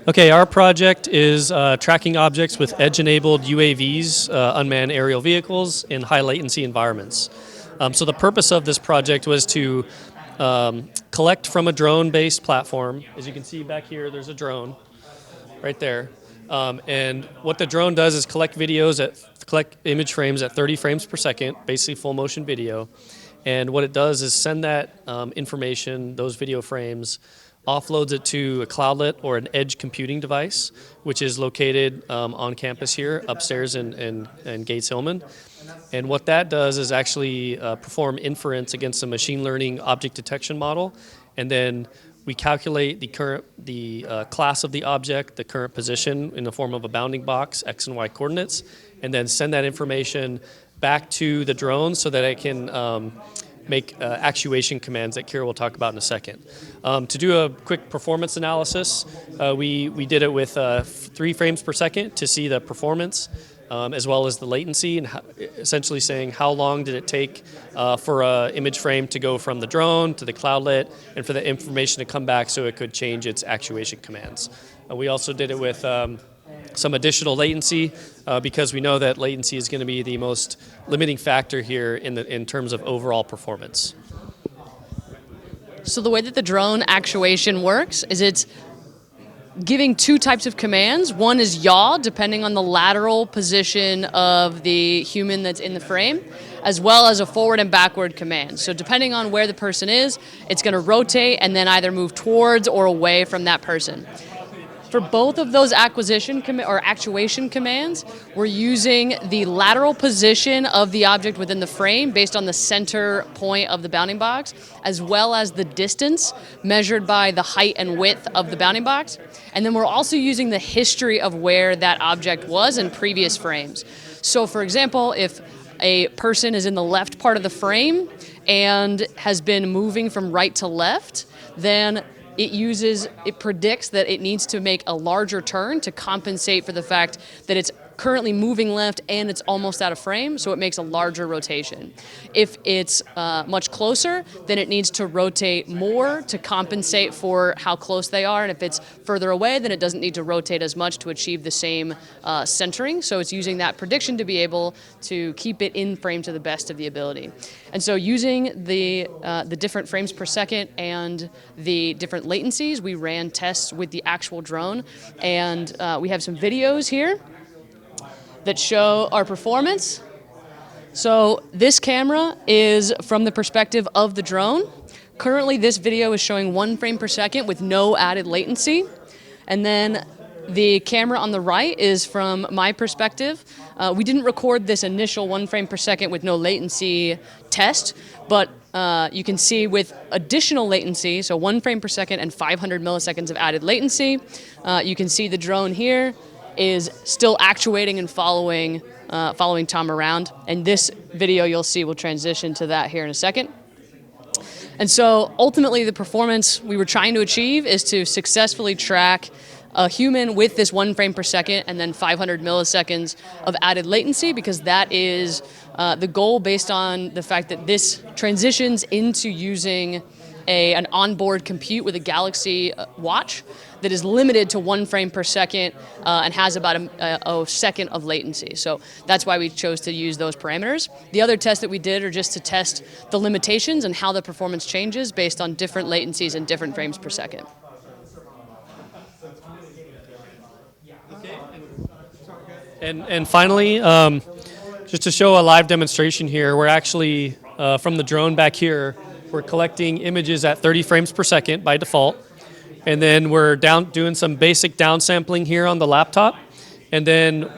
Okay, our project is tracking objects with edge-enabled UAVs, unmanned aerial vehicles, in high-latency environments. So the purpose of this project was to collect from a drone-based platform. As you can see back here, there's a drone right there. And what the drone does is collect image frames at 30 frames per second, basically full motion video. And what it does is send that information, those video frames, offloads it to a cloudlet or an edge computing device, which is located on campus here, upstairs in Gates Hillman. And what that does is actually perform inference against a machine learning object detection model, and then we calculate the class of the object, the current position in the form of a bounding box, X and Y coordinates, and then send that information back to the drone so that it can make actuation commands that Ciara will talk about in a second. To do a quick performance analysis, we did it with 3 frames per second to see the performance, as well as the latency, and essentially saying how long did it take for an image frame to go from the drone to the cloudlet and for the information to come back so it could change its actuation commands. We also did it with some additional latency because we know that latency is going to be the most limiting factor here in terms of overall performance. So the way that the drone actuation works is it's giving 2 types of commands. One is yaw, depending on the lateral position of the human that's in the frame, as well as a forward and backward command. So depending on where the person is, it's going to rotate and then either move towards or away from that person. For both of those actuation commands, we're using the lateral position of the object within the frame based on the center point of the bounding box, as well as the distance measured by the height and width of the bounding box. And then we're also using the history of where that object was in previous frames. So for example, if a person is in the left part of the frame and has been moving from right to left, then it predicts that it needs to make a larger turn to compensate for the fact that it's currently moving left and it's almost out of frame, so it makes a larger rotation. If it's much closer, then it needs to rotate more to compensate for how close they are, and if it's further away, then it doesn't need to rotate as much to achieve the same centering, so it's using that prediction to be able to keep it in frame to the best of the ability. And so using the different frames per second and the different latencies, we ran tests with the actual drone, and we have some videos here that show our performance. So this camera is from the perspective of the drone. Currently this video is showing 1 frame per second with no added latency. And then the camera on the right is from my perspective. We didn't record this initial 1 frame per second with no latency test, but you can see with additional latency, so 1 frame per second and 500 milliseconds of added latency, you can see the drone here is still actuating and following Tom around. And this video you'll see will transition to that here in a second. And so ultimately the performance we were trying to achieve is to successfully track a human with this 1 frame per second and then 500 milliseconds of added latency, because that is the goal based on the fact that this transitions into using an onboard compute with a Galaxy watch that is limited to 1 frame per second and has about a second of latency. So that's why we chose to use those parameters. The other tests that we did are just to test the limitations and how the performance changes based on different latencies and different frames per second. And finally, just to show a live demonstration here, we're actually, from the drone back here, we're collecting images at 30 frames per second by default. And then we're doing some basic downsampling here on the laptop. And then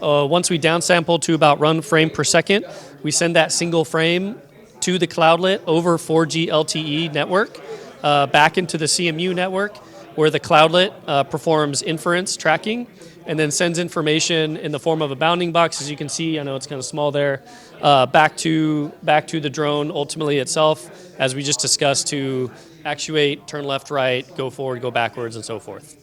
once we downsample to about 1 frame per second, we send that single frame to the cloudlet over 4G LTE network, back into the CMU network, where the cloudlet performs inference tracking and then sends information in the form of a bounding box, as you can see. I know it's kind of small there, back to the drone ultimately itself, as we just discussed, to actuate, turn left, right, go forward, go backwards, and so forth.